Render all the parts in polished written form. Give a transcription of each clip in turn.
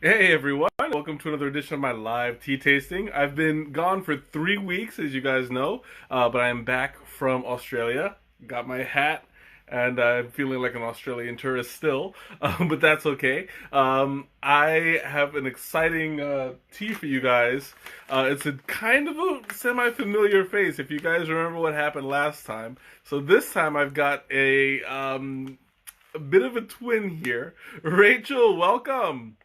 Hey everyone, welcome to another edition of my live tea tasting. I've been gone for 3 weeks, as you guys know, but I'm back from Australia. Got my hat, and I'm feeling like an Australian tourist still, but that's okay. I have an exciting tea for you guys. It's a kind of a semi-familiar face, if you guys remember what happened last time. So this time I've got a bit of a twin here. Rachel, welcome.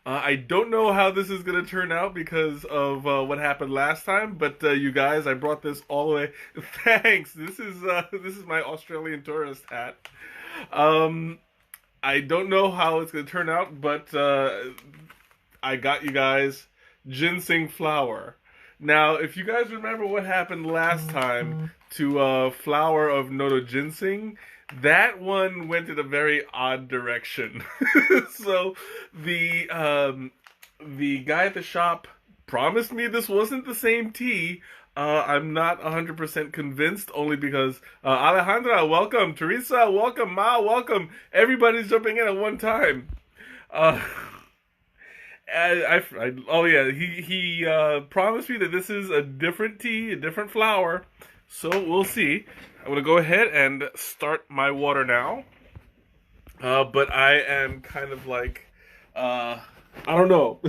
I don't know how this is going to turn out because of what happened last time, but you guys, I brought this all the way. Thanks. This is my Australian tourist hat. Um, I don't know how it's going to turn out, but I got you guys ginseng flower. Now, if you guys remember what happened last time to flower of Noto ginseng, that one went in a very odd direction. So the guy at the shop promised me this wasn't the same tea. I'm not 100% convinced, only because Alejandra, welcome. Teresa, welcome. Ma, welcome. Everybody's jumping in at one time. Uh, oh yeah, he promised me that this is a different tea, a different flower. So we'll see. I'm gonna go ahead and start my water now. But I am kind of like, I don't know.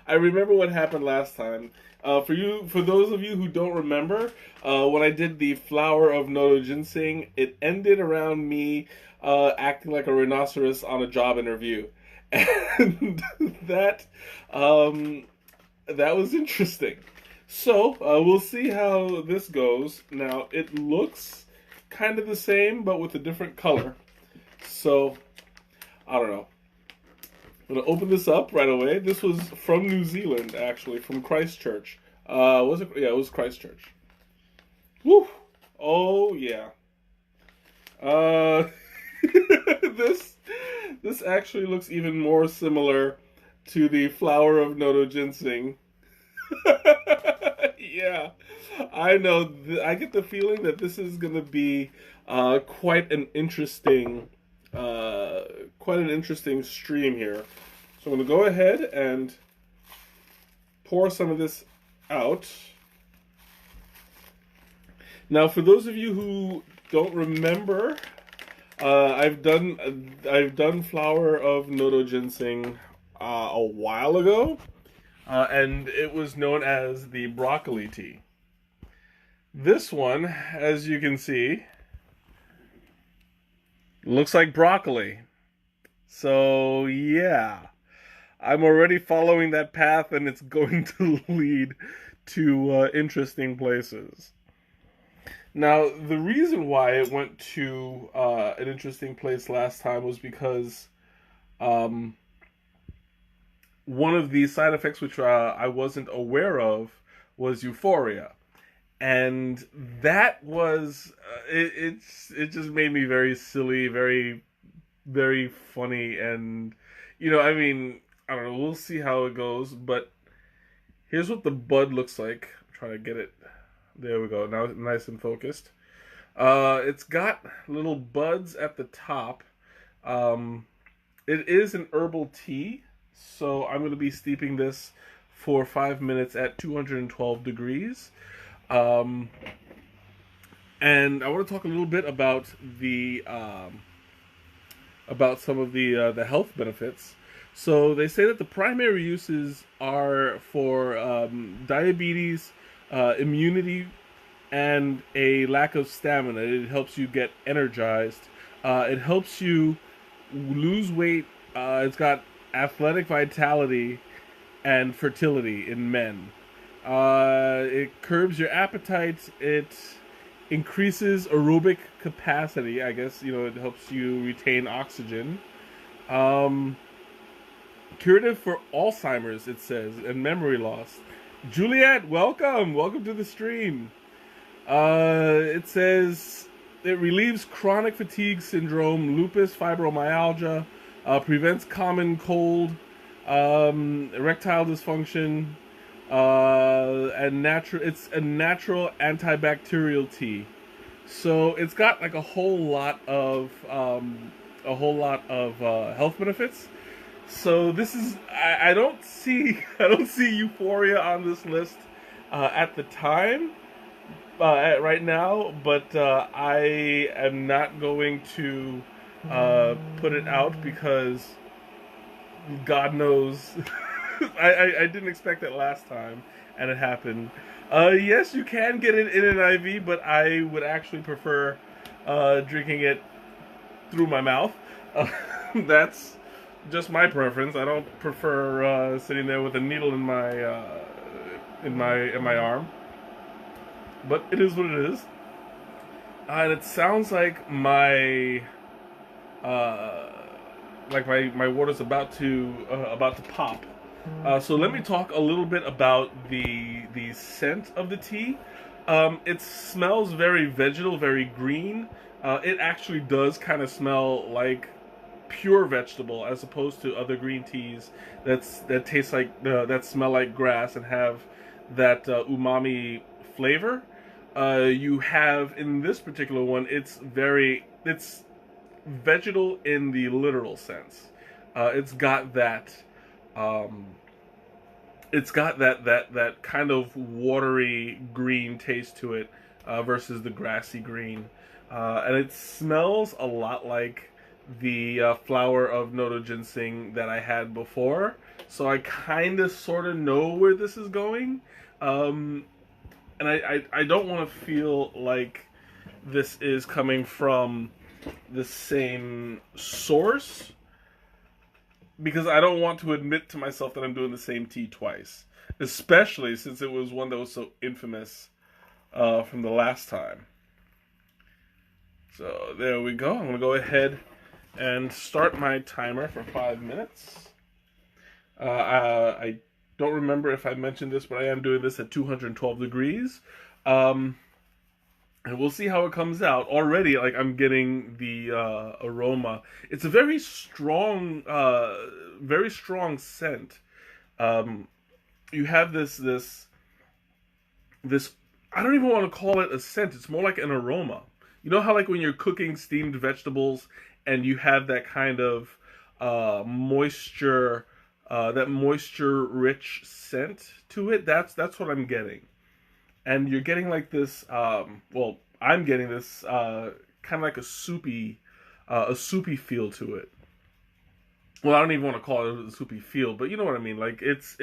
I remember what happened last time. For those of you who don't remember, when I did the flower of Noto ginseng, it ended around me acting like a rhinoceros on a job interview, and that that was interesting. So we'll see how this goes. Now it looks kind of the same, but with a different color. So I don't know. I'm gonna open this up right away. This was from New Zealand, actually, from Christchurch. Was it? Yeah, it was Christchurch. Woo! Oh yeah. Uh, this this actually looks even more similar to the flower of Noto ginseng. Yeah, I know. I get the feeling that this is gonna be quite an interesting, uh, quite an interesting stream here. So I'm gonna go ahead and pour some of this out. Now, for those of you who don't remember, I've done flower of Noto ginseng a while ago, and it was known as the broccoli tea. This one, as you can see, looks like broccoli. So yeah, I'm already following that path, and it's going to lead to interesting places. Now, the reason why it went to an interesting place last time was because um, one of the side effects which I wasn't aware of was euphoria, and that was it just made me very silly, very funny, and I mean, I don't know. We'll see how it goes, but here's what the bud looks like. I'm trying to get it. There we go. Now it's nice and focused. It's got little buds at the top. It is an herbal tea, so I'm going to be steeping this for 5 minutes at 212 degrees. Um, and I want to talk a little bit about about some of the health benefits. So they say that the primary uses are for diabetes, immunity, and a lack of stamina. It helps you get energized. It helps you lose weight. It's got athletic vitality and fertility in men. It curbs your appetite. It increases aerobic capacity. I guess it helps you retain oxygen. Um, Curative for Alzheimer's, it says, and memory loss. Juliet, welcome to the stream. It says it relieves chronic fatigue syndrome, lupus, fibromyalgia, prevents common cold, erectile dysfunction, and natural. It's a natural antibacterial tea, so it's got like a whole lot of health benefits. So this is I don't see I don't see Euphoria on this list at the time right now, but I am not going to put it out because God knows I didn't expect it last time and it happened. Yes, you can get it in an IV, but I would actually prefer drinking it through my mouth. That's just my preference. I don't prefer sitting there with a needle in my arm. But it is what it is. And it sounds uh, like my water's about to pop. So let me talk a little bit about the scent of the tea. It smells very vegetal, very green. It actually does kind of smell like pure vegetable, as opposed to other green teas that taste like that smell like grass and have that umami flavor. You have in this particular one, it's vegetal in the literal sense. It's got that. Um, it's got that kind of watery green taste to it versus the grassy green, and it smells a lot like the flower of Noto Ginseng that I had before. So I kind of sort of know where this is going, and I don't want to feel like this is coming from the same source, because I don't want to admit to myself that I'm doing the same tea twice, especially since it was one that was so infamous from the last time. So there we go. I'm going to go ahead and start my timer for 5 minutes. I don't remember if I mentioned this, but I am doing this at 212 degrees. And we'll see how it comes out. Already, like, I'm getting the aroma. It's a very strong scent. You have this. I don't even want to call it a scent. It's more like an aroma. You know how, like, when you're cooking steamed vegetables and you have that kind of moisture, that moisture-rich scent to it? That's what I'm getting. And you're getting like this, well, I'm getting this kind of like a soupy feel to it. Well, I don't even want to call it a soupy feel, but you know what I mean. Like it's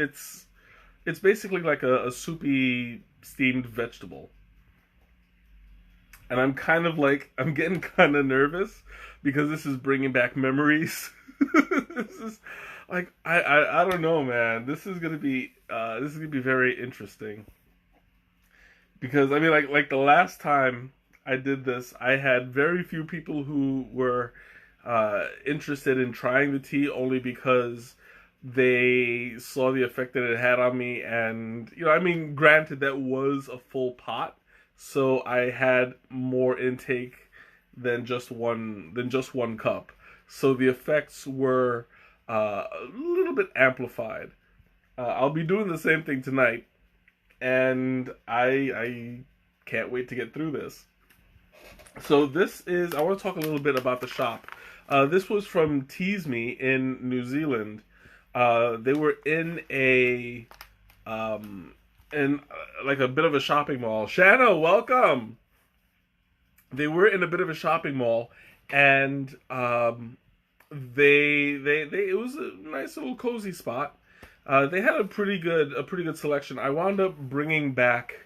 basically like a soupy steamed vegetable. And I'm getting kind of nervous because this is bringing back memories. This is like I don't know, man. This is gonna be very interesting. Because I mean, like the last time I did this, I had very few people who were interested in trying the tea, only because they saw the effect that it had on me. And I mean, granted, that was a full pot, so I had more intake than just one cup. So the effects were a little bit amplified. I'll be doing the same thing tonight, and I can't wait to get through this. So I want to talk a little bit about the shop. This was from Tease Me in New Zealand. They were in like a bit of a shopping mall. Shanna, welcome. They were in a bit of a shopping mall, and they it was a nice little cozy spot. They had a pretty good selection. I wound up bringing back,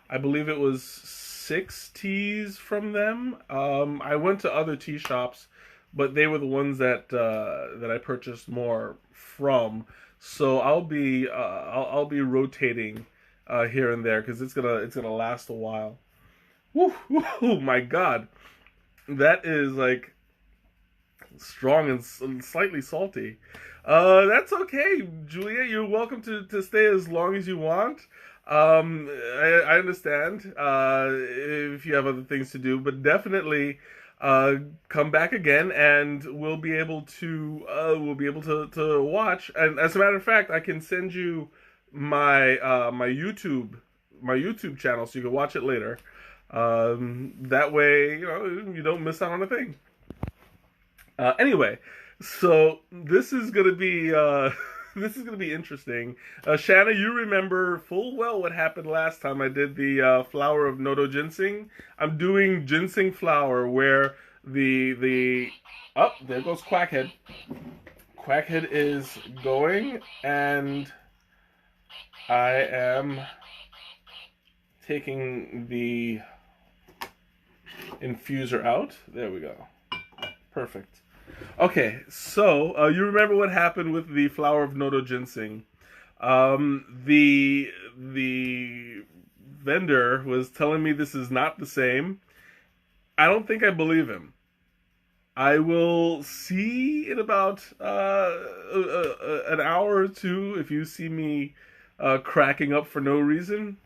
I believe it was 6 teas from them. I went to other tea shops, but they were the ones that I purchased more from. So I'll be rotating here and there, because it's gonna last a while. Woo, woo, my God, that is like strong and slightly salty. That's okay, Julia. You're welcome to stay as long as you want. I understand if you have other things to do, but definitely come back again, and we'll be able to watch. And as a matter of fact, I can send you my my YouTube channel so you can watch it later. That way, you don't miss out on a thing. Anyway, So this is gonna be this is gonna be interesting. Shanna, you remember full well what happened last time I did the flower of Nodo ginseng. I'm doing ginseng flower where the oh, there goes Quackhead. Quackhead is going, and I am taking the infuser out. There we go. Perfect. Okay, so you remember what happened with the flower of Nodo ginseng? The vendor was telling me this is not the same. I don't think I believe him. I will see in about an hour or two if you see me cracking up for no reason.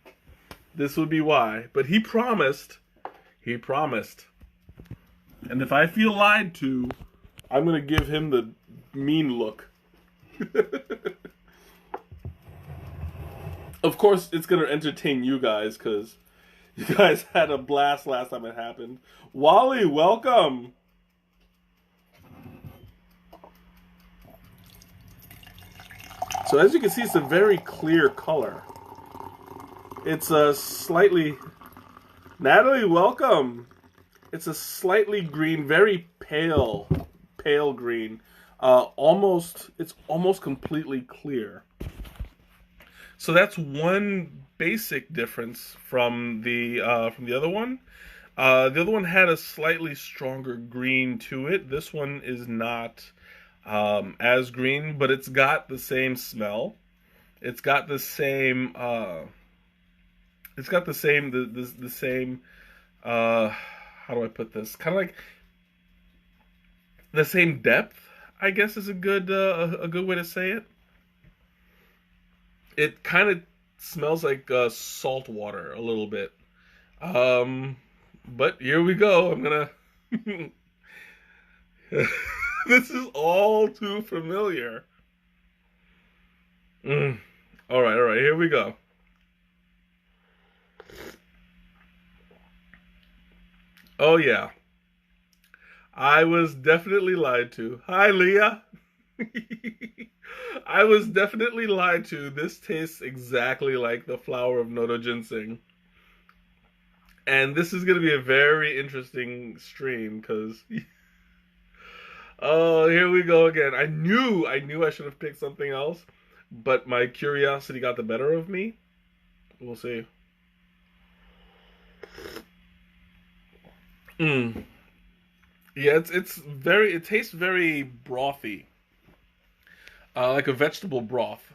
This would be why. But he promised. He promised. And if I feel lied to, I'm going to give him the mean look. Of course, it's going to entertain you guys, because you guys had a blast last time it happened. Wally, welcome! So as you can see, it's a very clear color. It's a slightly... Natalie, welcome! It's a slightly green, very pale green. It's almost completely clear. So that's one basic difference from the other one. The other one had a slightly stronger green to it. This one is not as green, but it's got the same smell. It's got the same. The same. How do I put this? Kind of like the same depth, I guess, is a good way to say it. It kind of smells like salt water a little bit. But here we go. I'm gonna. This is all too familiar. All right. Here we go. Oh yeah. I was definitely lied to. Hi, Leah. I was definitely lied to. This tastes exactly like the flower of Nodo ginseng. And this is going to be a very interesting stream because... Oh, here we go again. I knew I should have picked something else, but my curiosity got the better of me. We'll see. Yeah, it tastes very brothy. Like a vegetable broth.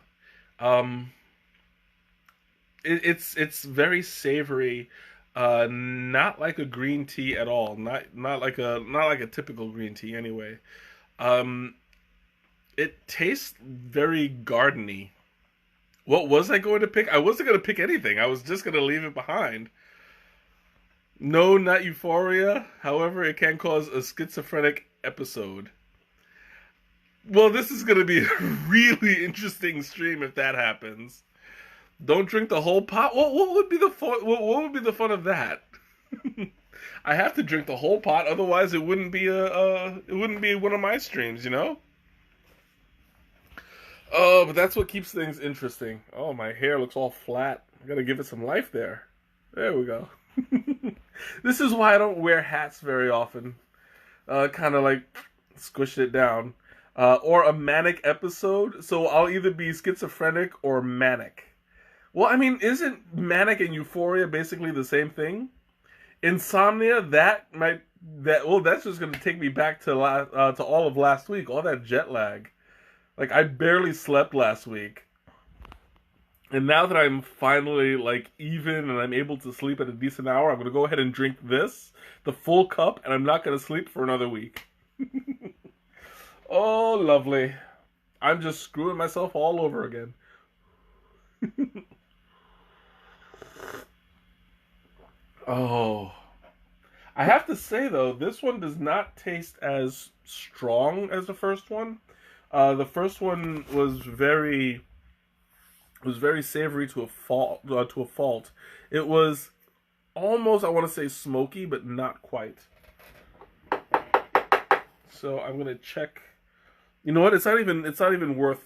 It's very savory. Not like a green tea at all. Not like a typical green tea anyway. It tastes very gardeny. What was I going to pick? I wasn't going to pick anything. I was just going to leave it behind. No, not euphoria. However, it can cause a schizophrenic episode. Well, this is going to be a really interesting stream if that happens. Don't drink the whole pot. What would be the fun? What would be the fun of that? I have to drink the whole pot, otherwise it wouldn't be one of my streams, you know. Oh, but that's what keeps things interesting. Oh, my hair looks all flat. I gotta give it some life there. There we go. This is why I don't wear hats very often. Kind of like squish it down. Or a manic episode. So I'll either be schizophrenic or manic. Well, I mean, isn't manic and euphoria basically the same thing? Insomnia, that's just gonna take me back to all of last week. All that jet lag. Like, I barely slept last week. And now that I'm finally, like, even and I'm able to sleep at a decent hour, I'm going to go ahead and drink this, the full cup, and I'm not going to sleep for another week. Oh, lovely. I'm just screwing myself all over again. Oh. I have to say, though, this one does not taste as strong as the first one. The first one was very savory to a fault. It was almost, I want to say, smoky, but not quite. So I'm gonna check You know what? It's not even worth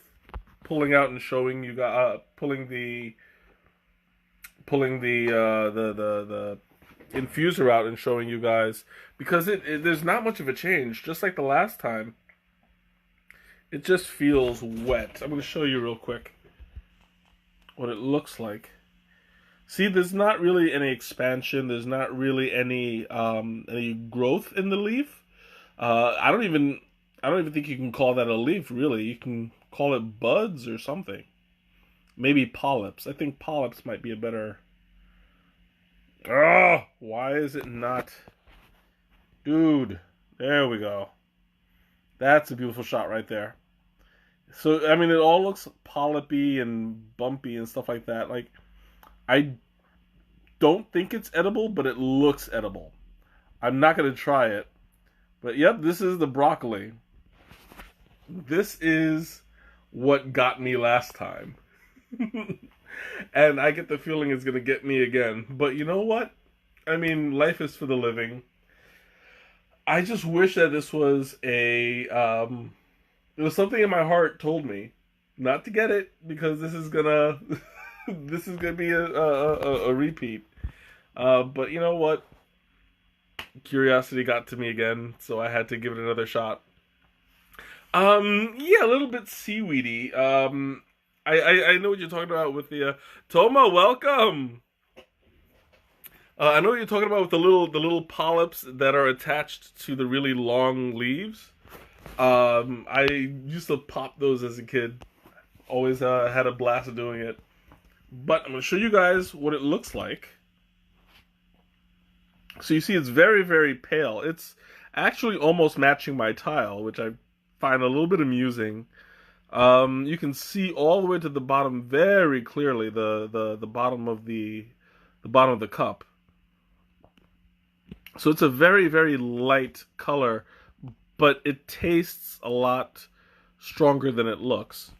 pulling out and showing you guys, pulling the infuser out and showing you guys, because there's not much of a change. Just like the last time, it just feels wet. I'm going to show you real quick what it looks like. See, there's not really any expansion. There's not really any growth in the leaf. I don't even think you can call that a leaf. Really, you can call it buds or something. Maybe polyps. I think polyps might be a better. Oh, why is it not? Dude, there we go. That's a beautiful shot right there. So, I mean, it all looks polypy and bumpy and stuff like that. Like, I don't think it's edible, but it looks edible. I'm not going to try it. But, yep, this is the broccoli. This is what got me last time. And I get the feeling it's going to get me again. But you know what? I mean, life is for the living. I just wish that this was it was something in my heart told me not to get it, because this is gonna this is gonna be a repeat. But you know what? Curiosity got to me again, so I had to give it another shot. Yeah, a little bit seaweedy. I know what you're talking about with the Toma. Welcome. I know what you're talking about with the little polyps that are attached to the really long leaves. I used to pop those as a kid. Always had a blast doing it. But I'm going to show you guys what it looks like. So you see it's very, very pale. It's actually almost matching my tile, which I find a little bit amusing. You can see all the way to the bottom very clearly, the bottom of the bottom of the cup. So it's a very, very light color, but it tastes a lot stronger than it looks.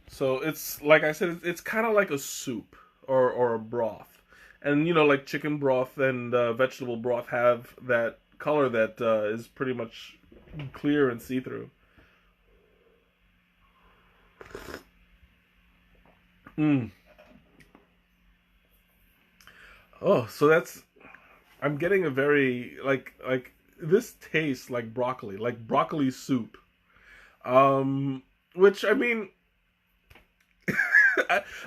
So it's, like I said, it's kind of like a soup or a broth. And, you know, like chicken broth and vegetable broth have that color that is pretty much clear and see-through. Mm. Oh, so that's... I'm getting a very, like, this tastes like broccoli soup. Which, I mean...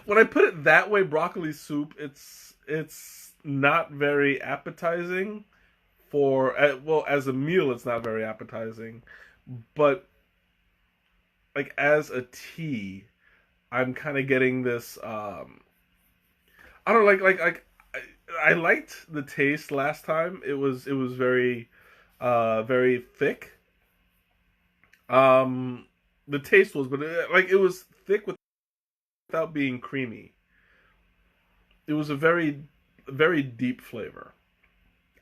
when I put it that way, broccoli soup, it's not very appetizing for, well, as a meal it's not very appetizing, but like as a tea, I'm kind of getting this I don't know, I liked the taste last time. It was very very thick. The taste was, but it was thick without being creamy. It was a very, very deep flavor.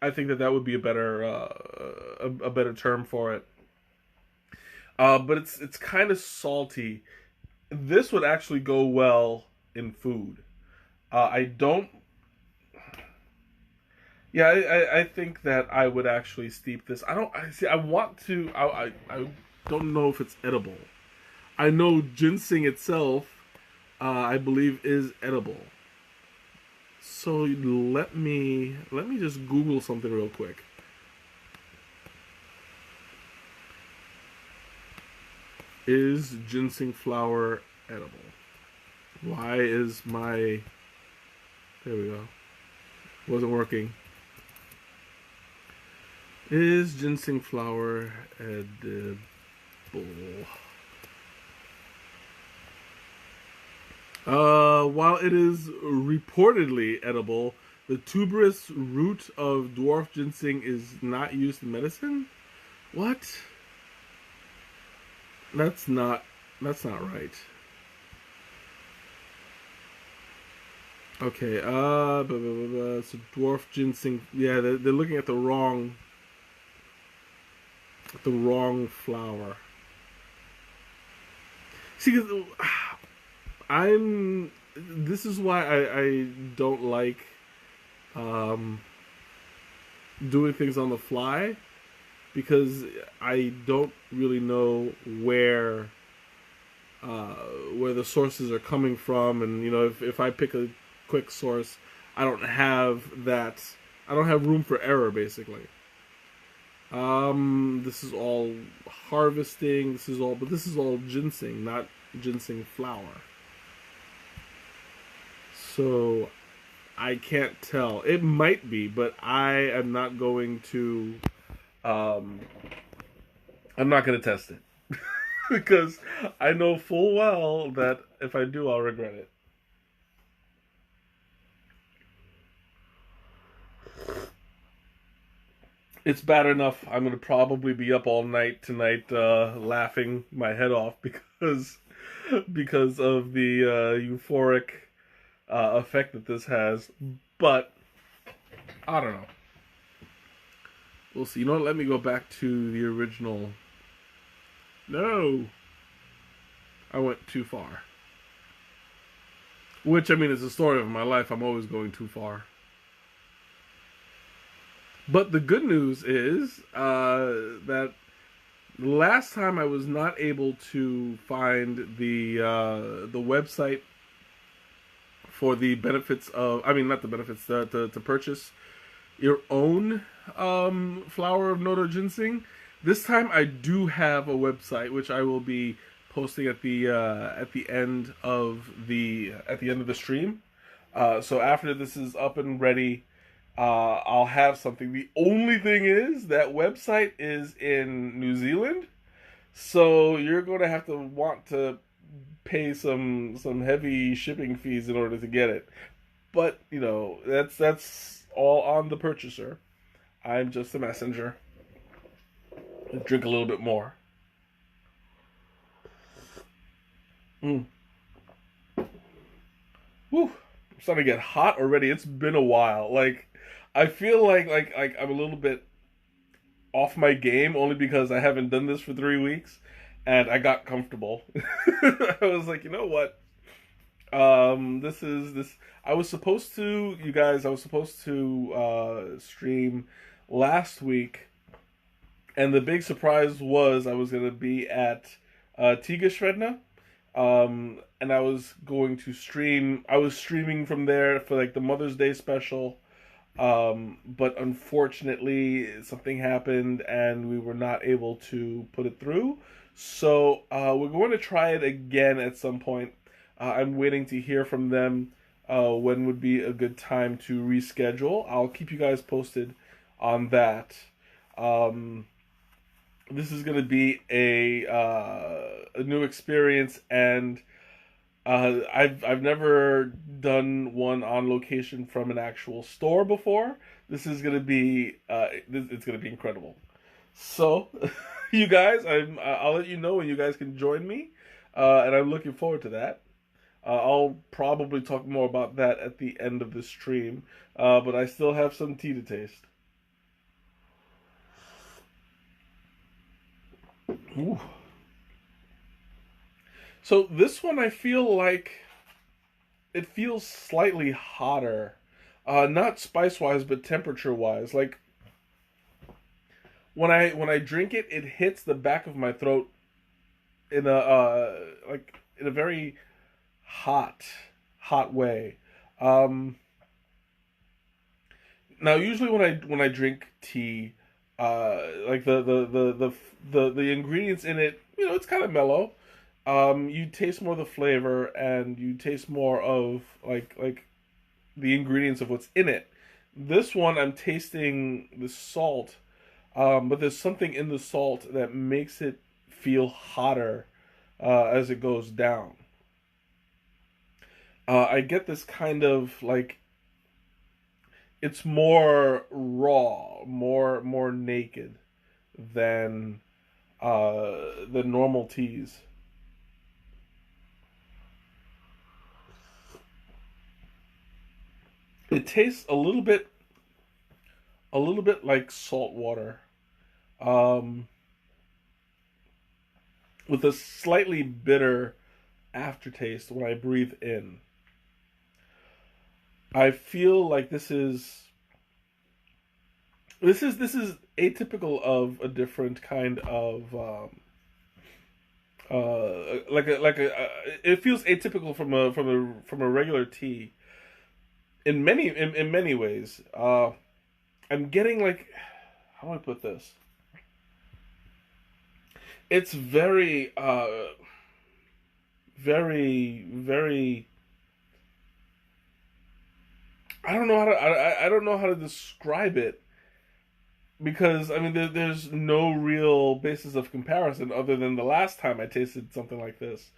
I think that would be a better a better term for it. But it's kind of salty. This would actually go well in food. I don't. Yeah, I think that I would actually steep this. I don't. I see. I want to. I don't know if it's edible. I know ginseng itself, I believe, is edible. So let me just Google something real quick. Is ginseng flower edible? Why is my... There we go. Wasn't working. Is ginseng flower edible? While it is reportedly edible, the tuberous root of dwarf ginseng is not used in medicine? What? That's not right. Okay, so dwarf ginseng, yeah, they're looking at the wrong flower. See, 'cause this is why I don't like doing things on the fly, because I don't really know where the sources are coming from, and if I pick a quick source, I don't have that. I don't have room for error, basically. This is all harvesting. But this is all ginseng, not ginseng flower. So I can't tell. It might be, but I am not going to. I'm not going to test it because I know full well that if I do, I'll regret it. It's bad enough I'm going to probably be up all night tonight laughing my head off because of the euphoric effect that this has. But I don't know. We'll see. You know what? Let me go back to the original. No. I went too far. Which, I mean, is the story of my life. I'm always going too far. But the good news is that last time I was not able to find the website for the benefits of, I mean, not the benefits, to purchase your own flower of Noto ginseng. This time I do have a website, which I will be posting at the end of the stream. So after this is up and ready, I'll have something. The only thing is that website is in New Zealand, so you're going to have to want to pay some heavy shipping fees in order to get it. But that's all on the purchaser. I'm just a messenger. Drink a little bit more. Woo! I'm starting to get hot already. It's been a while. I feel like I'm a little bit off my game only because I haven't done this for 3 weeks, and I got comfortable. I was like, you know what? This. I was supposed to, you guys. I was supposed to stream last week, and the big surprise was I was gonna be at Tigershvedna. And I was going to stream. I was streaming from there for the Mother's Day special. But unfortunately, something happened and we were not able to put it through. So we're going to try it again at some point. I'm waiting to hear from them when would be a good time to reschedule. I'll keep you guys posted on that. This is going to be a new experience, and I've never done one on location from an actual store before. This is gonna be it's gonna be incredible. So, you guys, I'll let you know when you guys can join me, and I'm looking forward to that. I'll probably talk more about that at the end of the stream, but I still have some tea to taste. Ooh. So this one, I feel like it feels slightly hotter, not spice wise, but temperature wise. Like when I drink it, it hits the back of my throat in a very hot way. Now usually when I drink tea, like the ingredients in it, it's kind of mellow. You taste more of the flavor and you taste more of like the ingredients of what's in it. This one I'm tasting the salt, but there's something in the salt that makes it feel hotter as it goes down. I get this kind of it's more raw, more naked than the normal teas. It tastes a little bit like salt water, um, with a slightly bitter aftertaste when I breathe in. I feel like this is atypical of a different kind of it feels atypical from a regular tea in many ways. I'm getting like, how do I put this? It's very very. I don't know how to describe it, because I mean there's no real basis of comparison other than the last time I tasted something like this.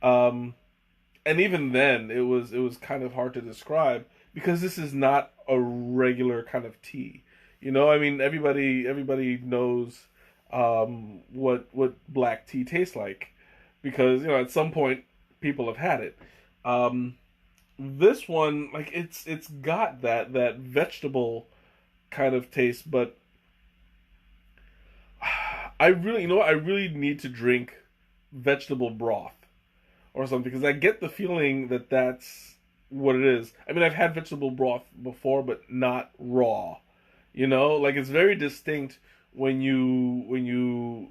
Um, and even then it was kind of hard to describe, because this is not a regular kind of tea. I mean, everybody knows what black tea tastes like, because at some point people have had it. Um, this one, like, it's got that vegetable kind of taste, but I really need to drink vegetable broth or something, because I get the feeling that that's what it is. I mean, I've had vegetable broth before, but not raw. Like, it's very distinct when you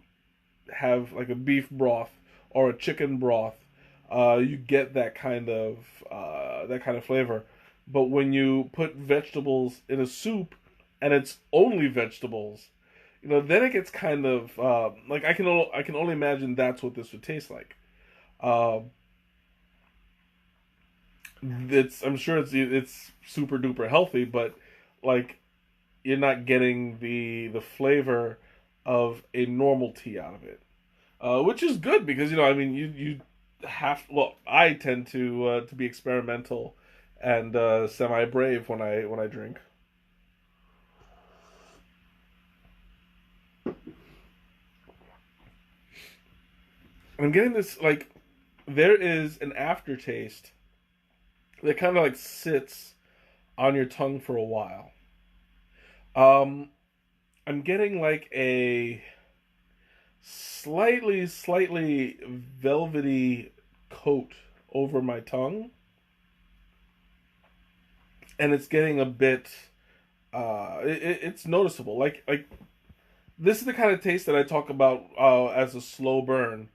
have like a beef broth or a chicken broth. You get that kind of flavor. But when you put vegetables in a soup and it's only vegetables, then it gets kind of like, I can only imagine that's what this would taste like. Uh, I'm sure it's super duper healthy, but like, you're not getting the flavor of a normal tea out of it, which is good, because I mean, you have, well, I tend to be experimental and semi brave when I drink. I'm getting this, like, there is an aftertaste that kind of like sits on your tongue for a while. Um, I'm getting like a slightly velvety coat over my tongue, and it's getting a bit. It's noticeable. Like, this is the kind of taste that I talk about as a slow burn,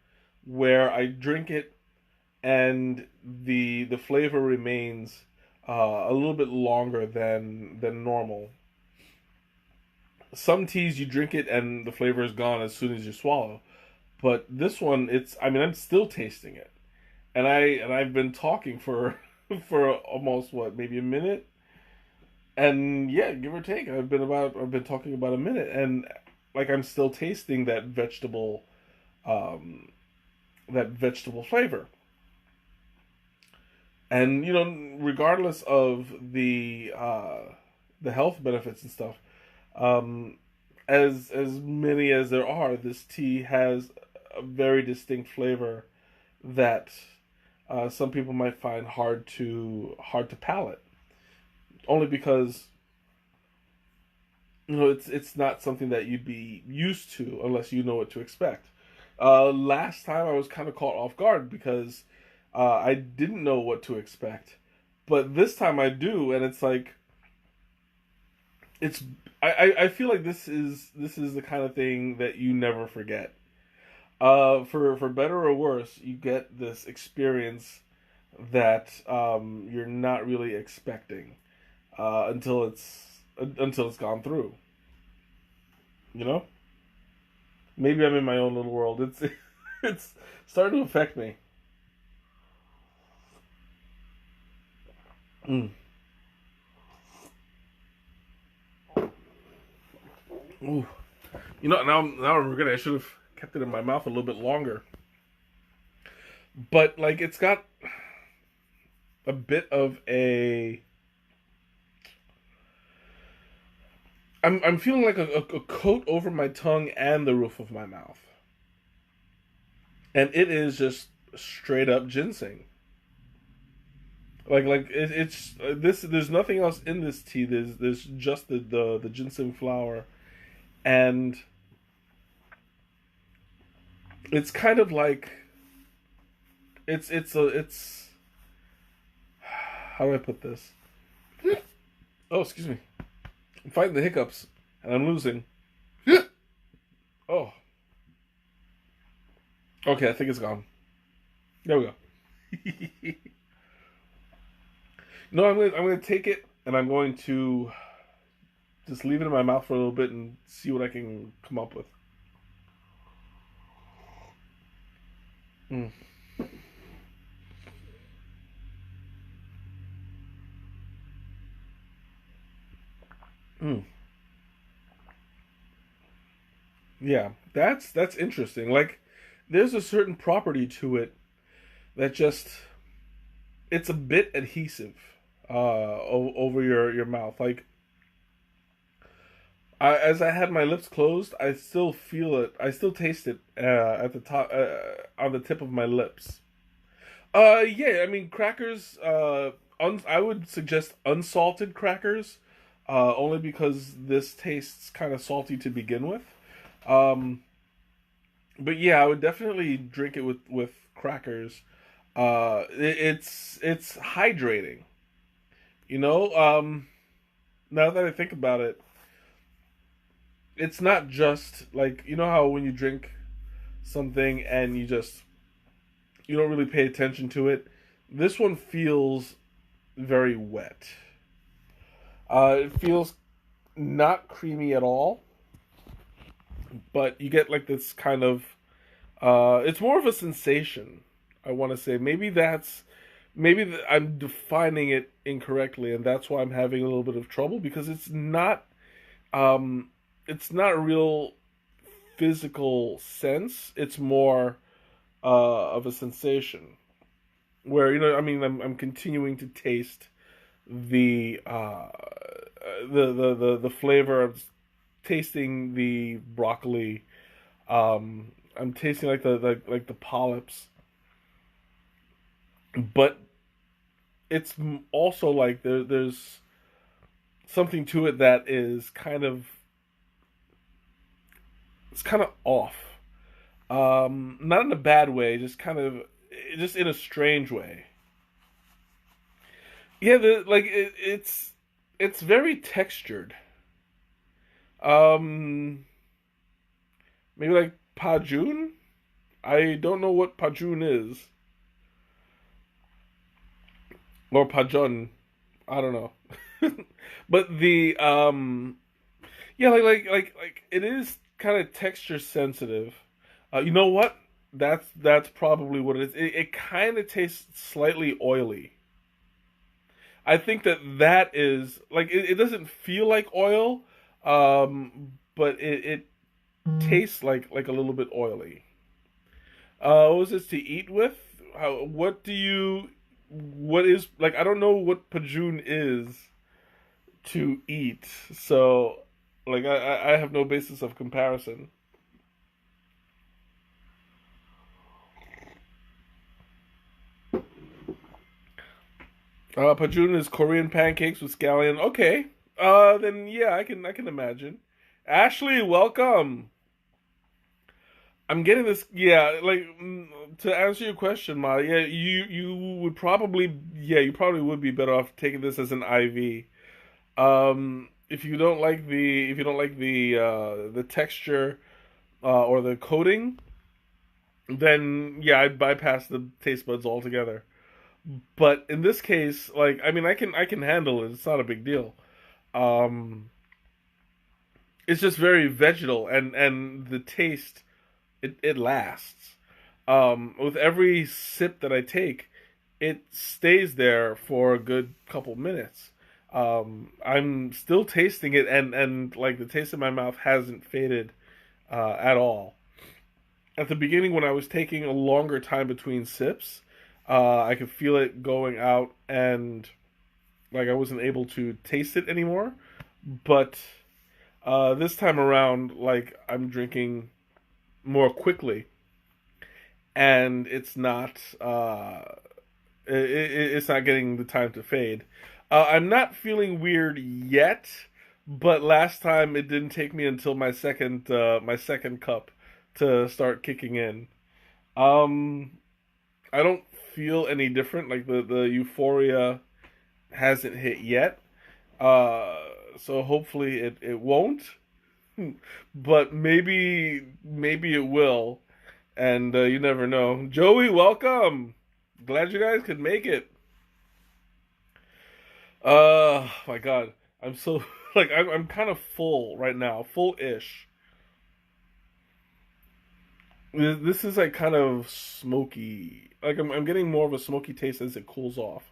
where I drink it and the flavor remains a little bit longer than normal. Some teas, you drink it and the flavor is gone as soon as you swallow, but this one, it's, I mean, I'm still tasting it, and I've been talking for for almost, what, maybe a minute, and yeah, give or take, I've been talking about a minute, and like, I'm still tasting um that vegetable flavor. And regardless of the health benefits and stuff, um, as many as there are, this tea has a very distinct flavor that some people might find hard to palate, only because it's not something that you'd be used to unless you know what to expect. Last time I was kind of caught off guard, because I didn't know what to expect, but this time I do, and it's like, it's I feel like this is the kind of thing that you never forget. For better or worse, you get this experience that you're not really expecting until it's gone through. You know, maybe I'm in my own little world. It's starting to affect me. Mm. Ooh. Now I'm regretting. I should have kept it in my mouth a little bit longer. But like, it's got a bit of a. I'm feeling like a coat over my tongue and the roof of my mouth, and it is just straight up ginseng. It's this. There's nothing else in this tea. There's just the ginseng flower, and it's kind of like, it's how do I put this? Oh, excuse me. I'm fighting the hiccups, and I'm losing. Oh, okay. I think it's gone. There we go. No, I'm gonna take it and I'm going to just leave it in my mouth for a little bit and see what I can come up with. Mm. Mm. Yeah, that's interesting. Like, there's a certain property to it that just it's a bit adhesive over your mouth. Like, as I had my lips closed, I still feel it. I still taste it at the top, on the tip of my lips. Yeah, I mean crackers. I would suggest unsalted crackers, only because this tastes kind of salty to begin with. Um, but yeah, I would definitely drink it with crackers. It's hydrating. You know. Now that I think about it, it's not just like you know how when you drink something and you don't really pay attention to it. This one feels very wet. It feels not creamy at all, but you get like this kind of. It's more of a sensation. I want to say I'm defining it incorrectly, and that's why I'm having a little bit of trouble because um, it's not a real physical sense. It's more of a sensation where I mean, I'm continuing to taste the the flavor of tasting the broccoli. I'm tasting like the polyps, but it's also like there's something to it that is kind of off. Not in a bad way, just in a strange way. Yeah, it's very textured. Um, Maybe like Pajun. I don't know what Pajun is or Pajon. I don't know, but yeah, like it is kind of texture sensitive. You know what? That's probably what it is. It kind of tastes slightly oily. I think that is like it doesn't feel like oil, but it tastes like a little bit oily. What was this to eat with? What do you? What is like? I don't know what pajun is to eat, so like I have no basis of comparison. Pajun is Korean pancakes with scallion. Okay. Then yeah, I can imagine. Ashley, welcome. I'm getting this. Yeah, like to answer your question, Ma. Yeah, you probably would be better off taking this as an IV. If you don't like the texture or the coating, then yeah, I'd bypass the taste buds altogether. But in this case, like I mean, I can handle it. It's not a big deal. Um, it's just very vegetal, and the taste it lasts. With every sip that I take, it stays there for a good couple minutes. I'm still tasting it, and like the taste in my mouth hasn't faded at all. At the beginning, when I was taking a longer time between sips, I could feel it going out, and like I wasn't able to taste it anymore. But this time around, like I'm drinking more quickly, and it's not getting the time to fade. I'm not feeling weird yet, but last time it didn't take me until my second cup to start kicking in. Um, I don't feel any different. Like the euphoria hasn't hit yet. Uh, so hopefully it won't. but maybe it will, and you never know. Joey, welcome. Glad you guys could make it. My God, I'm so like I'm kind of full right now, full-ish. This is like kind of smoky. Like I'm getting more of a smoky taste as it cools off.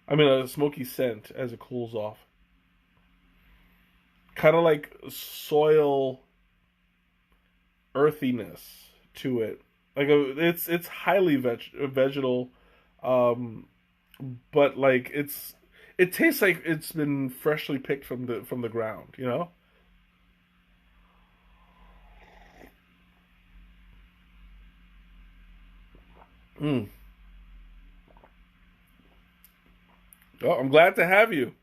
I mean, a smoky scent as it cools off. Kind of like soil earthiness to it. Like it's highly vegetal, um, but like it tastes like it's been freshly picked from the ground. You know. Mm. Oh, I'm glad to have you.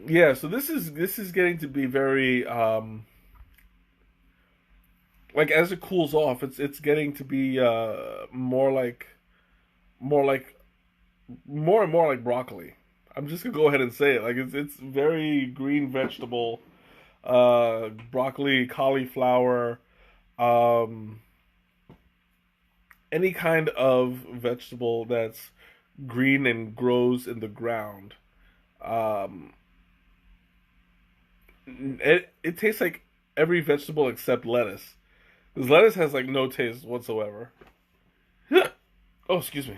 Yeah. So this is getting to be very like as it cools off, it's getting to be more like more and more like broccoli. I'm just gonna go ahead and say it. Like it's very green vegetable, broccoli, cauliflower, um, any kind of vegetable that's green and grows in the ground. Um, it tastes like every vegetable except lettuce. Because lettuce has like no taste whatsoever. Oh, excuse me.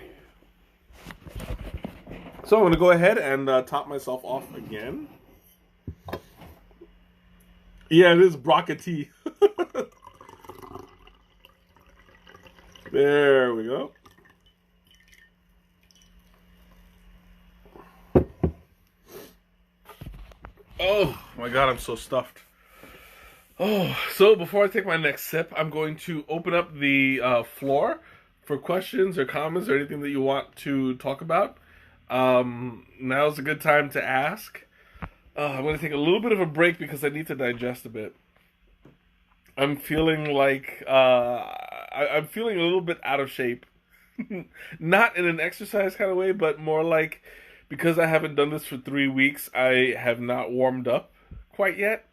So I'm gonna go ahead and top myself off again. Yeah, it is Tea. There we go. Oh my God, I'm so stuffed. Oh, so before I take my next sip, I'm going to open up the floor for questions or comments or anything that you want to talk about. Now's a good time to ask. I'm going to take a little bit of a break because I need to digest a bit. I'm feeling like I'm feeling a little bit out of shape. Not in an exercise kind of way, but more like because I haven't done this for 3 weeks, I have not warmed up quite yet.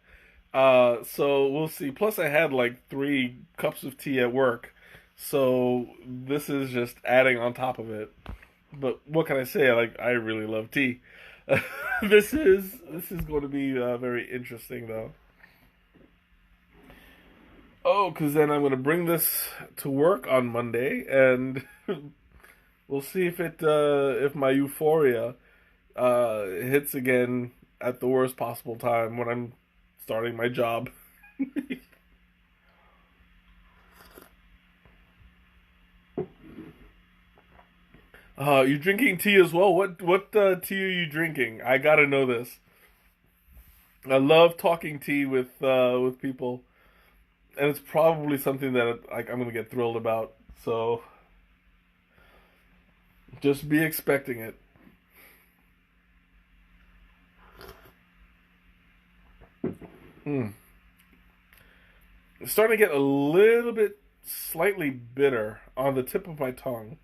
So we'll see. Plus, I had like 3 cups of tea at work, so this is just adding on top of it. But what can I say? Like, I really love tea. This is going to be very interesting, though. Oh, because then I'm going to bring this to work on Monday, and we'll see if my euphoria hits again at the worst possible time when I'm starting my job. You drinking tea as well? What tea are you drinking? I gotta know this. I love talking tea with people, and it's probably something that like I'm gonna get thrilled about. So just be expecting it. Mm. It's starting to get a little bit slightly bitter on the tip of my tongue.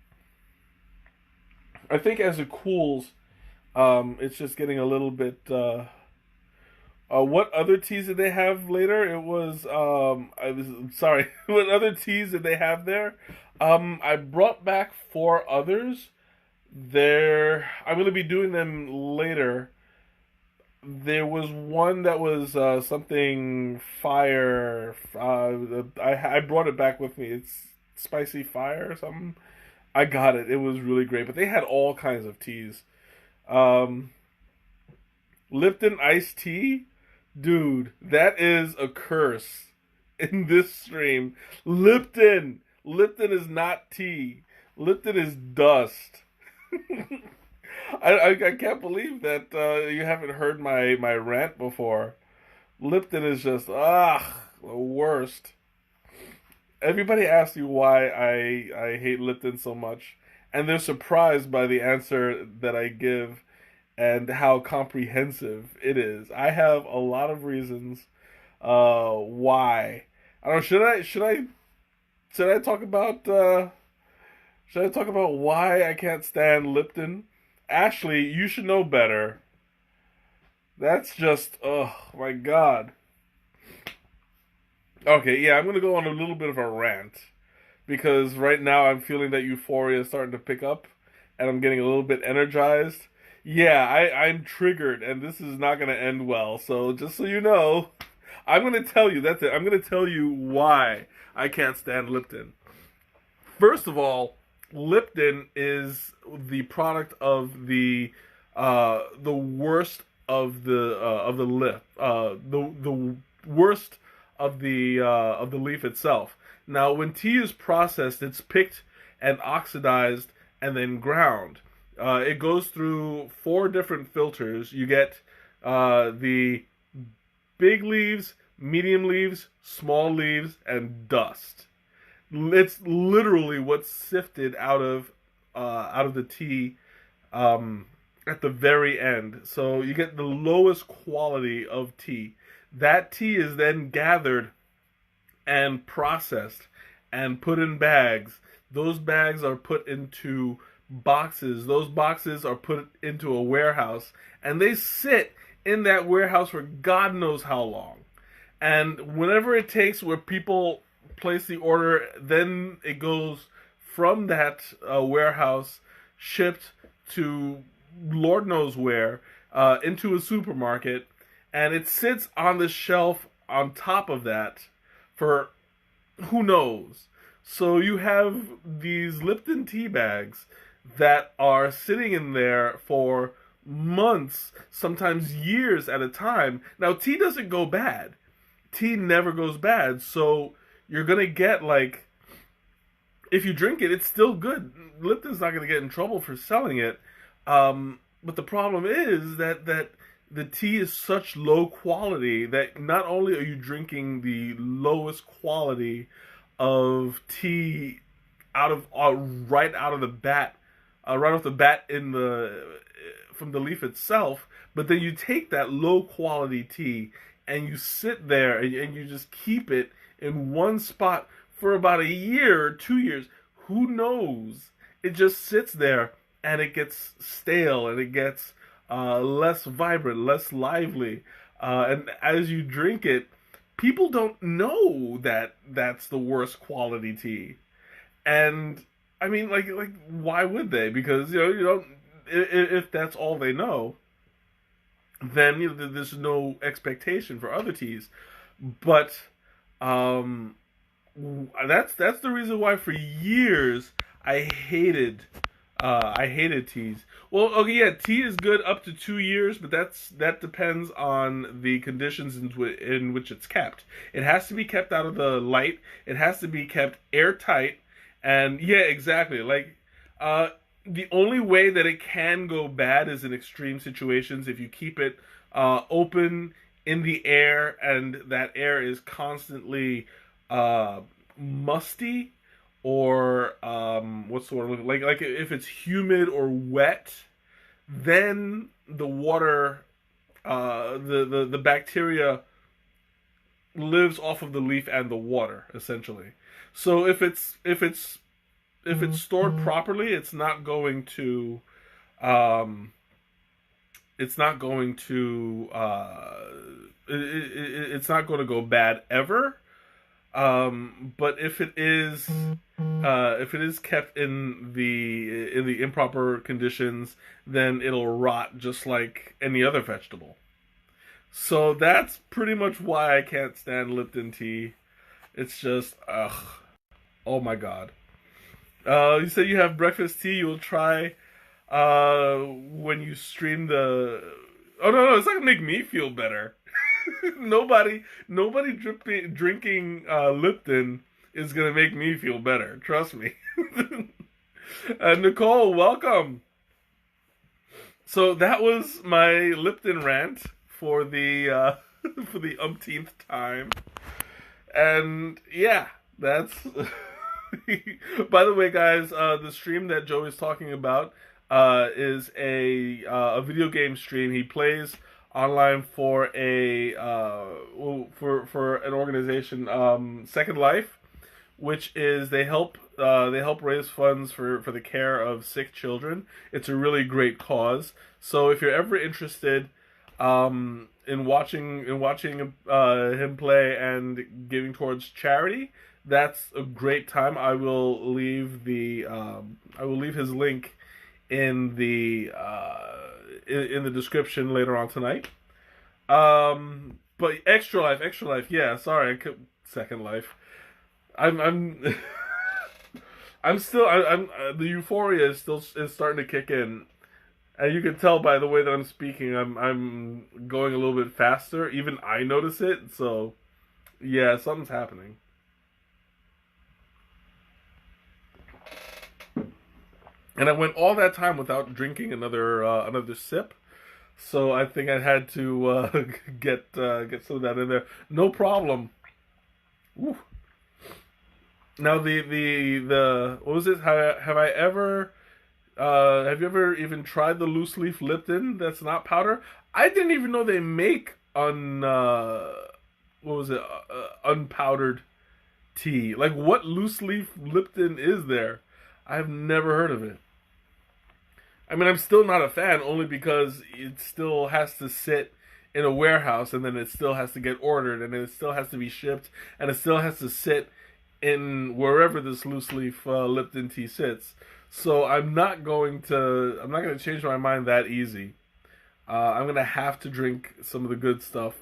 I think as it cools, it's just getting a little bit. What other teas did they have later? It was I was sorry. What other teas did they have there? I brought back 4 others. I'm gonna be doing them later. There was one that was something fire. I brought it back with me. It's spicy fire or something. I got it. It was really great. But they had all kinds of teas. Um, Lipton iced tea, dude, that is a curse in this stream. Lipton is not tea. Lipton is dust. I can't believe that you haven't heard my rant before. Lipton is just the worst. Everybody asks you why I hate Lipton so much, and they're surprised by the answer that I give and how comprehensive it is. I have a lot of reasons why. I don't know. Should I talk about should I talk about why I can't stand Lipton? Ashley, you should know better. That's just, oh my god. Okay, yeah, I'm gonna go on a little bit of a rant because right now I'm feeling that euphoria is starting to pick up, and I'm getting a little bit energized. Yeah, I'm triggered, and this is not gonna end well. So just so you know, I'm gonna tell you that's it. I'm gonna tell you why I can't stand Lipton. First of all, Lipton is the product of the worst of the lip the worst of the leaf itself. Now, when tea is processed, it's picked and oxidized and then ground. It goes through four different filters. You get the big leaves, medium leaves, small leaves, and dust. It's literally what's sifted out of the tea at the very end. So you get the lowest quality of tea. That tea is then gathered and processed and put in bags. Those bags are put into boxes. Those boxes are put into a warehouse, and they sit in that warehouse for God knows how long. And whenever it takes where people place the order, then it goes from that warehouse, shipped to Lord knows where, into a supermarket, and it sits on the shelf on top of that for who knows. So you have these Lipton tea bags that are sitting in there for months, sometimes years at a time. Now, tea doesn't go bad. Tea never goes bad. So you're going to get, like, if you drink it, it's still good. Lipton's not going to get in trouble for selling it. But the problem is that the tea is such low quality that not only are you drinking the lowest quality of tea out of right out of the bat, right off the bat in the from the leaf itself, but then you take that low quality tea and you sit there and you just keep it in one spot for about a year or 2 years. Who knows? It just sits there and it gets stale and it gets less vibrant, less lively. And as you drink it, people don't know that that's the worst quality tea. And I mean, like, why would they? Because you don't. If that's all they know, then there's no expectation for other teas. But um, that's the reason why for years I hated teas. Well, okay, yeah, tea is good up to 2 years, but that depends on the conditions in which it's kept. It has to be kept out of the light. It has to be kept airtight, and yeah, exactly. Like, the only way that it can go bad is in extreme situations. If you keep it open in the air, and that air is constantly musty, or what's the word, like if it's humid or wet, then the water, the bacteria lives off of the leaf and the water essentially. So if it's stored properly, um, it's not going to it's not going to go bad ever. But if it is kept in the improper conditions, then it'll rot just like any other vegetable. So that's pretty much why I can't stand Lipton tea. It's just, ugh, oh my god. You said you have breakfast tea. You'll try when you stream the. Oh no, it's not gonna make me feel better. Nobody drinking Lipton is gonna make me feel better. Trust me. Nicole, welcome. So that was my Lipton rant for the for the umpteenth time, and yeah, that's. By the way, guys, the stream that Joe is talking about is a video game stream. He plays online for a for an organization, Second Life, which is they help raise funds for the care of sick children. It's a really great cause. So if you're ever interested, in watching him play and giving towards charity. That's a great time. I will leave his link in the description later on tonight. But extra life. Yeah, sorry, Second Life. I'm I'm still I'm the euphoria is starting to kick in, and you can tell by the way that I'm speaking. I'm going a little bit faster. Even I notice it. So yeah, something's happening. And I went all that time without drinking another sip. So I think I had to get some of that in there. No problem. Woo. Now the what was it? Have you ever even tried the loose leaf Lipton? That's not powder. I didn't even know they make what was it? Unpowdered tea. Like, what loose leaf Lipton is there? I've never heard of it. I mean, I'm still not a fan, only because it still has to sit in a warehouse, and then it still has to get ordered, and then it still has to be shipped, and it still has to sit in wherever this loose leaf Lipton tea sits. So I'm not going to change my mind that easy. I'm gonna have to drink some of the good stuff,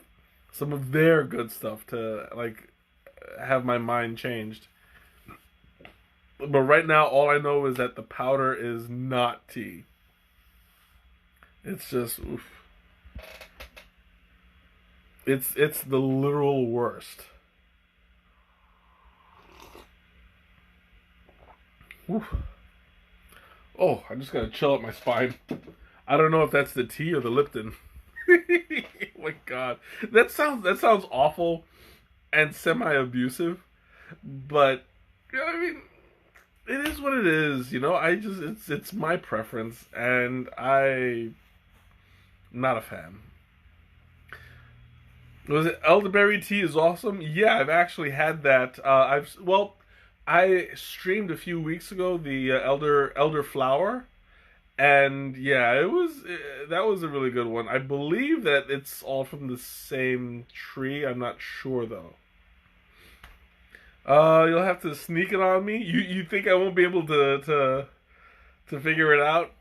some of their good stuff, to like have my mind changed. But right now, all I know is that the powder is not tea. It's just, oof. It's the literal worst. Oof. Oh, I just gotta chill up my spine. I don't know if that's the tea or the Lipton. Oh my God, that sounds awful and semi-abusive, but I mean, it is what it is. It's my preference, and I'm not a fan. Was it elderberry tea is awesome? Yeah, I've actually had that. I streamed a few weeks ago the elder flower, and yeah, that was a really good one. I believe that it's all from the same tree. I'm not sure though. You'll have to sneak it on me. You think I won't be able to figure it out?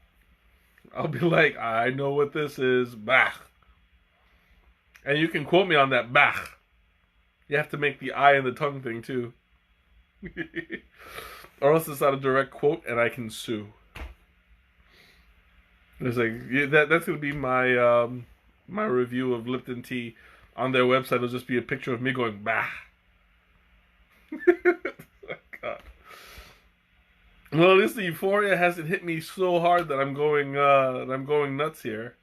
I'll be like, I know what this is. Bah. And you can quote me on that. Bah. You have to make the eye and the tongue thing too. Or else it's not a direct quote and I can sue. It's like that's gonna be my my review of Lipton tea on their website. It'll just be a picture of me going bah. God. Well, at least the euphoria hasn't hit me so hard that I'm going nuts here.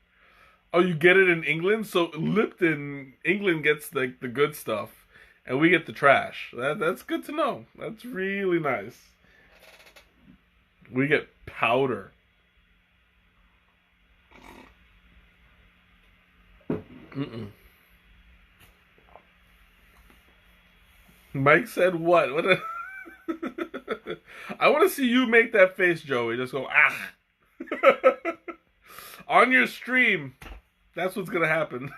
Oh, you get it in England? So Lipton, England gets the good stuff, and we get the trash. That's good to know. That's really nice. We get powder. Mm-mm. Mike said what? What? I want to see you make that face, Joey. Just go, ah. On your stream. That's what's going to happen.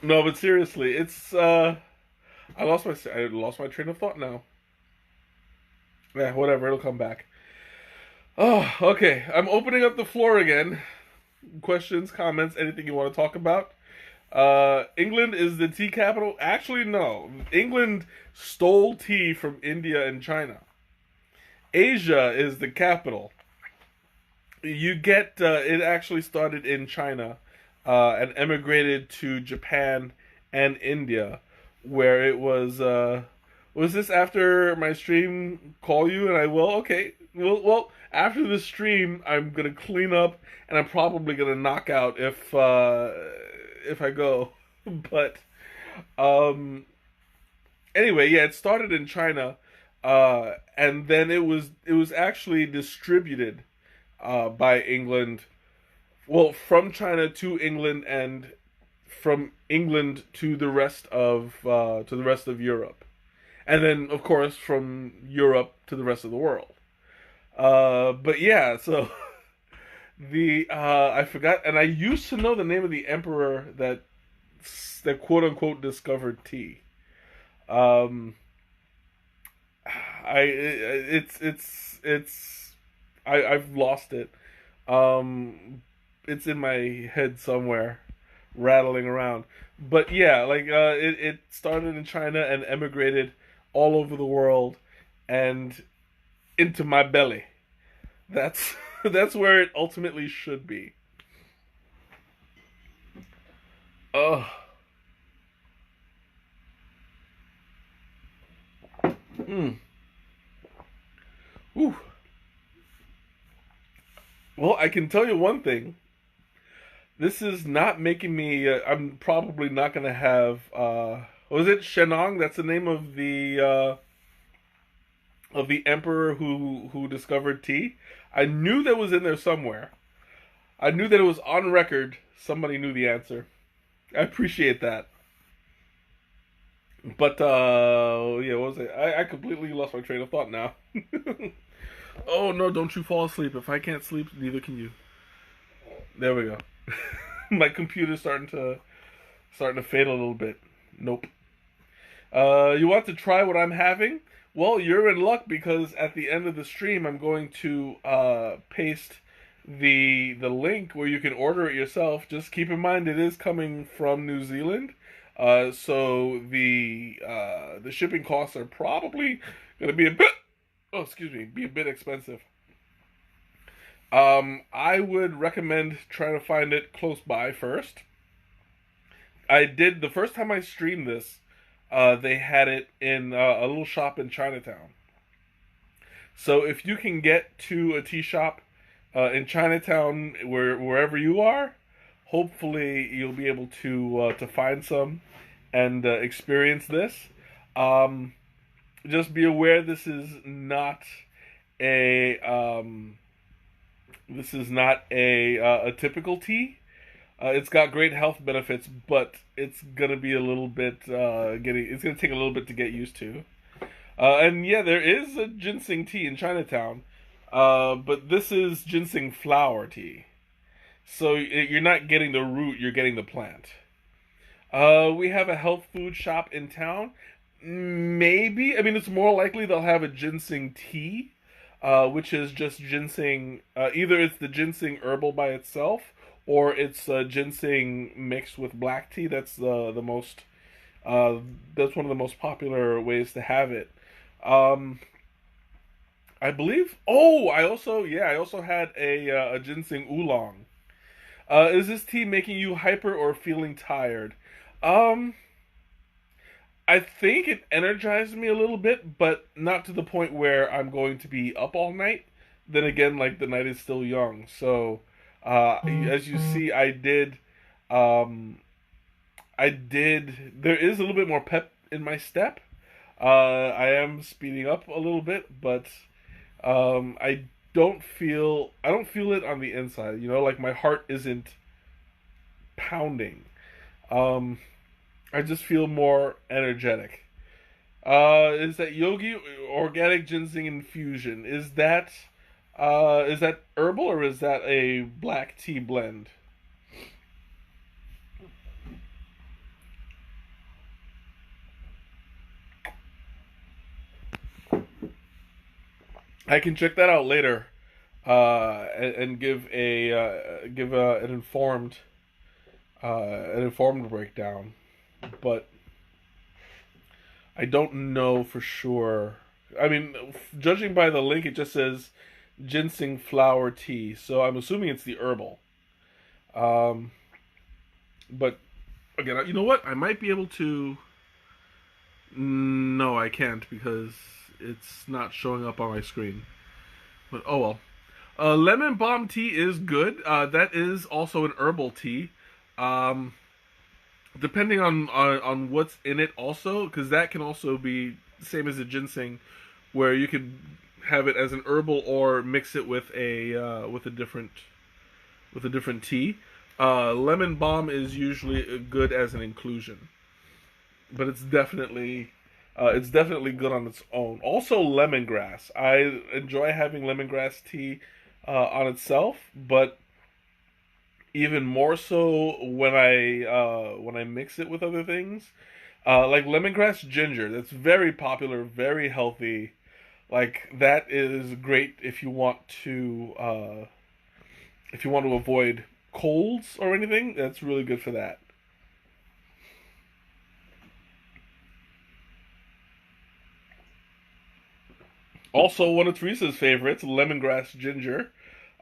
No, but seriously, it's, I lost my train of thought now. Yeah, whatever, it'll come back. Oh, okay. I'm opening up the floor again. Questions, comments, anything you want to talk about. England is the tea capital? Actually, no. England stole tea from India and China. Asia is the capital. You get, it actually started in China, and emigrated to Japan and India, where it was this after my stream, call you, and I will, okay, well, after the stream, I'm gonna clean up, and I'm probably gonna knock out if I go, but, anyway, yeah, it started in China, and then it was actually distributed, by England, well, from China to England, and from England to the rest of Europe, and then of course from Europe to the rest of the world. But yeah, so I forgot, and I used to know the name of the emperor that quote unquote discovered tea. Um, I've lost it. Um, it's in my head somewhere, rattling around. But yeah, like it started in China and emigrated all over the world, and into my belly. That's that's where it ultimately should be. Oh, mm. Whew. Well, I can tell you one thing. This is not making me. I'm probably not gonna have. Was it Shenong? That's the name of the emperor who discovered tea. I knew that was in there somewhere. I knew that it was on record. Somebody knew the answer. I appreciate that. But yeah, what was it? I completely lost my train of thought now. Oh no! Don't you fall asleep. If I can't sleep, neither can you. There we go. My computer's starting to fade a little bit. Nope. You want to try what I'm having? Well, you're in luck because at the end of the stream, I'm going to paste the link where you can order it yourself. Just keep in mind it is coming from New Zealand, so the shipping costs are probably going to be a bit. Oh, excuse me, be a bit expensive. I would recommend trying to find it close by first. I did the first time I streamed this. They had it in a little shop in Chinatown. So if you can get to a tea shop in Chinatown, wherever you are, hopefully you'll be able to find some and experience this. Just be aware a this is not a typical tea. It's got great health benefits, but it's gonna be a little bit it's gonna take a little bit to get used to. And yeah, there is a ginseng tea in Chinatown, but this is ginseng flower tea. So you're not getting the root, you're getting the plant. We have a health food shop in town. Maybe, I mean, it's more likely they'll have a ginseng tea, which is just ginseng. Either it's the ginseng herbal by itself, or it's ginseng mixed with black tea. That's one of the most popular ways to have it. Um, I believe. Oh, I also had a ginseng oolong. Is this tea making you hyper or feeling tired? Um, I think it energized me a little bit, but not to the point where I'm going to be up all night. Then again, like the night is still young, so as you see, um, I did. There is a little bit more pep in my step. I am speeding up a little bit, but I don't feel it on the inside. You know, like my heart isn't pounding. Um, I just feel more energetic. Is that Yogi Organic Ginseng Infusion? Is that herbal or is that a black tea blend? I can check that out later, and give an informed breakdown. But I don't know for sure. I mean, judging by the link, it just says ginseng flower tea, so I'm assuming it's the herbal. Um, but again, you know what? I might be able to. No, I can't because it's not showing up on my screen. But oh well. Lemon balm tea is good. That is also an herbal tea. Um, Depending on what's in it, also, because that can also be same as the ginseng, where you could have it as an herbal or mix it with a different tea. Lemon balm is usually good as an inclusion, but it's definitely good on its own. Also, lemongrass. I enjoy having lemongrass tea on itself, but even more so when I mix it with other things. Like lemongrass ginger, that's very popular, very healthy. Like that is great if you want to avoid colds or anything. That's really good for that. Also, one of Teresa's favorites, lemongrass ginger.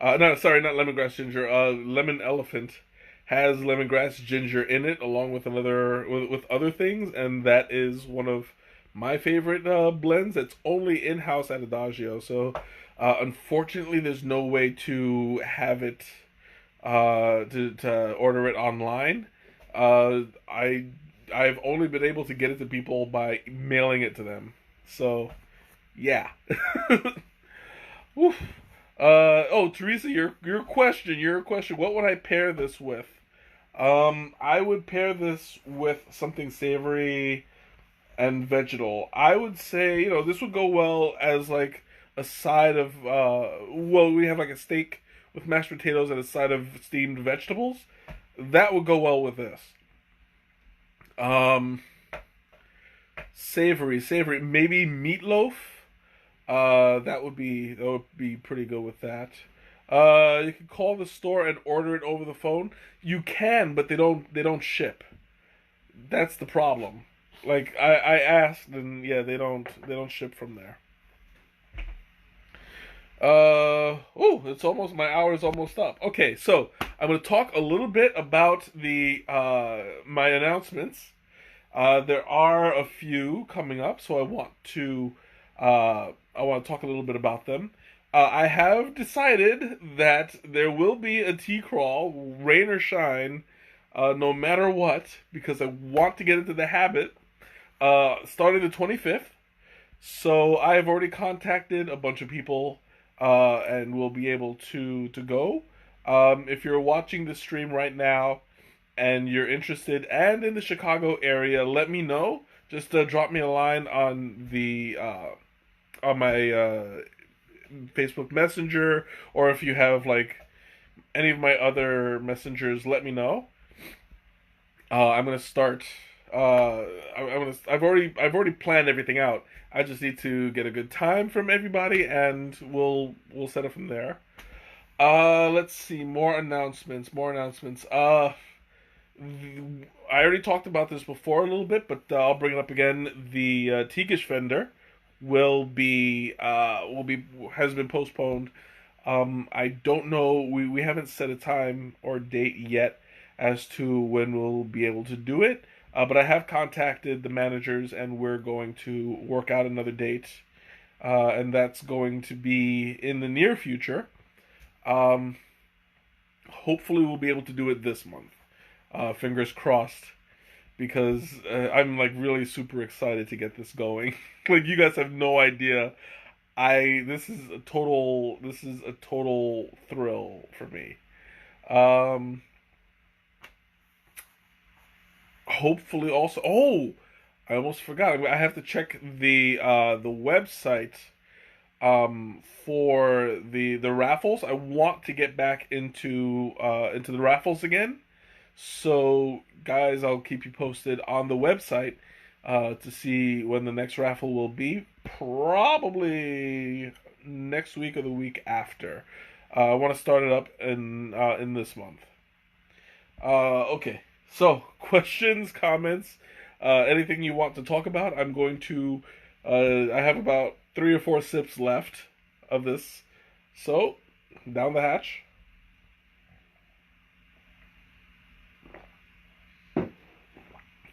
No, sorry, not lemongrass ginger. Lemon elephant has lemongrass ginger in it, along with with other things, and that is one of my favorite blends. That's only in house at Adagio. So, unfortunately, there's no way to have it to order it online. Uh, I I've only been able to get it to people by mailing it to them. So yeah. Woof. Oh, Teresa, your question. What would I pair this with? I would pair this with something savory and vegetal. I would say, this would go well as like a side of well, we have like a steak with mashed potatoes and a side of steamed vegetables. That would go well with this. Um, savory, maybe meatloaf. That would be pretty good with that. You can call the store and order it over the phone. You can, but they don't ship. That's the problem. Like I asked, and yeah, they don't ship from there. Oh, it's almost my hour is almost up. Okay, so I'm going to talk a little bit about the my announcements. There are a few coming up, so I want to talk a little bit about them. I have decided that there will be a tea crawl, rain or shine, no matter what, because I want to get into the habit. Starting the 25th. So I have already contacted a bunch of people, and will be able to go. If you're watching the stream right now and you're interested and in the Chicago area, let me know. Just drop me a line on my Facebook Messenger, or if you have like any of my other messengers, let me know. I'm gonna start. I've already planned everything out. I just need to get a good time from everybody, and we'll set it from there. Let's see, more announcements. More announcements. I already talked about this before a little bit, but I'll bring it up again. The Teakish vendor will be has been postponed. I don't know. We haven't set a time or date yet as to when we'll be able to do it. But I have contacted the managers, and we're going to work out another date, and that's going to be in the near future. Um, Hopefully, we'll be able to do it this month. Fingers crossed, because I'm like really super excited to get this going. Like you guys have no idea. I this is a total thrill for me. Um, Hopefully also. Oh, I almost forgot. I have to check the website for the raffles. I want to get back into the raffles again. So, guys, I'll keep you posted on the website to see when the next raffle will be. Probably next week or the week after. I want to start it up in this month. Okay. So, questions, comments, anything you want to talk about? I'm going to. I have about 3 or 4 sips left of this. So, down the hatch.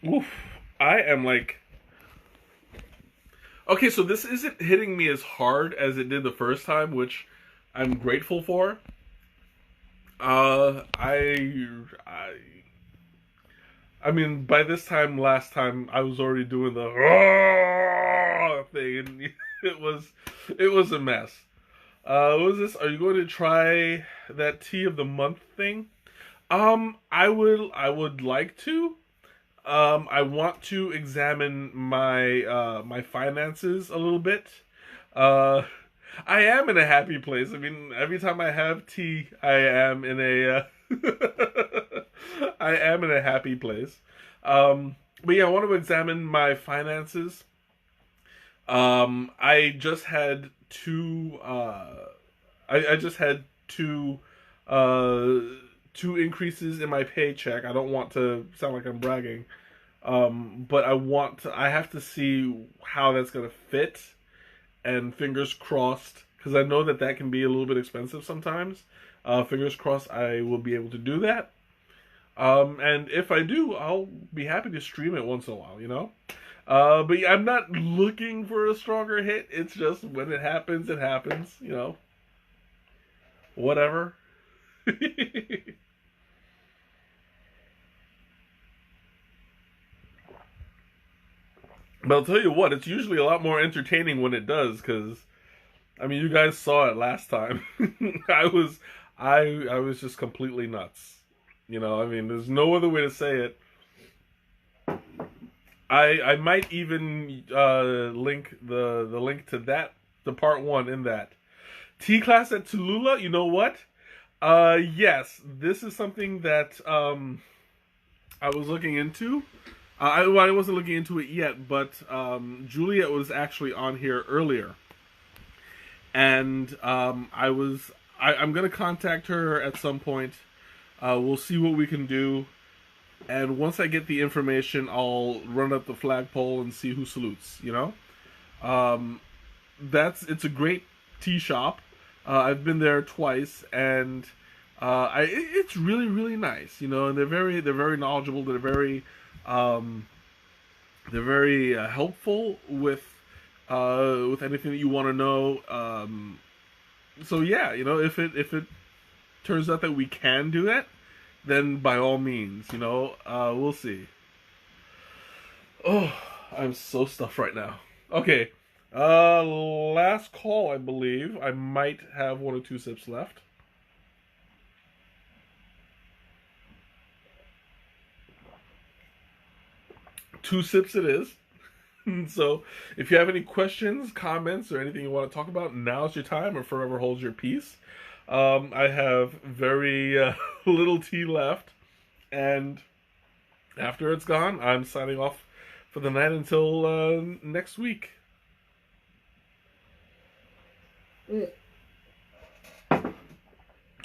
Oof. I am like. Okay, so this isn't hitting me as hard as it did the first time, which I'm grateful for. I I mean, by this time, last time, I was already doing the thing, and it was a mess. What was this? Are you going to try that tea of the month thing? I would like to. I want to examine my finances a little bit. Uh, I am in a happy place. I mean, every time I have tea, I am in a I am in a happy place. But yeah, I want to examine my finances. I just had I just had uh, two increases in my paycheck. I don't want to sound like I'm bragging, but I have to see how that's gonna fit, and fingers crossed, because I know that that can be a little bit expensive sometimes. Fingers crossed, I will be able to do that. And if I do, I'll be happy to stream it once in a while, you know? But yeah, I'm not looking for a stronger hit. It's just when it happens, you know? Whatever. But I'll tell you what, it's usually a lot more entertaining when it does, because, I mean, you guys saw it last time. I was, I was just completely nuts. You know, I mean, there's no other way to say it. I might even link the link to that, the part one in that T class at Tallulah. You know what? Yes, this is something that I was looking into. Well, I wasn't looking into it yet, but Juliet was actually on here earlier, and I'm gonna contact her at some point. We'll see what we can do. And once I get the information, I'll run up the flagpole and see who salutes. You know, um, it's a great tea shop. I've been there twice, and it's really nice. You know, and they're very knowledgeable. Um, they're very helpful with anything that you want to know. So yeah, you know, if it turns out that we can do that, then by all means, you know, we'll see. Oh, I'm so stuffed right now. Okay, last call, I believe. I might have one or two sips left. Two sips it is. So, if you have any questions, comments, or anything you want to talk about, now's your time, or forever holds your peace. I have very little tea left, and after it's gone, I'm signing off for the night until next week.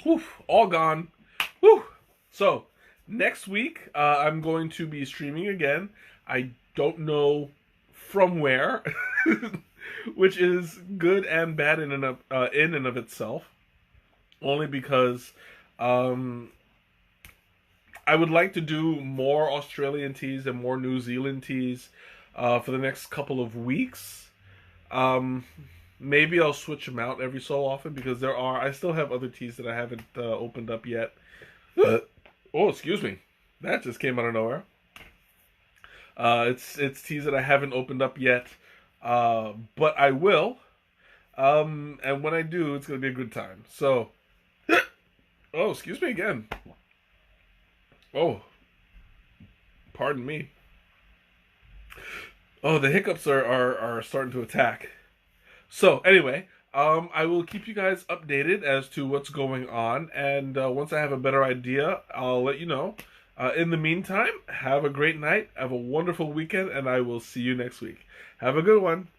Whew, all gone. Whew. So, next week, I'm going to be streaming again. I don't know from where, which is good and bad in and of itself. Only because I would like to do more Australian teas and more New Zealand teas for the next couple of weeks. Maybe I'll switch them out every so often, because I still have other teas that I haven't opened up yet. Oh, excuse me. That just came out of nowhere. It's teas that I haven't opened up yet, but I will. And when I do, it's gonna be a good time. So, oh, excuse me again. Oh, pardon me. Oh, the hiccups are starting to attack. So anyway, I will keep you guys updated as to what's going on, and once I have a better idea, I'll let you know. In the meantime, have a great night, have a wonderful weekend, and I will see you next week. Have a good one.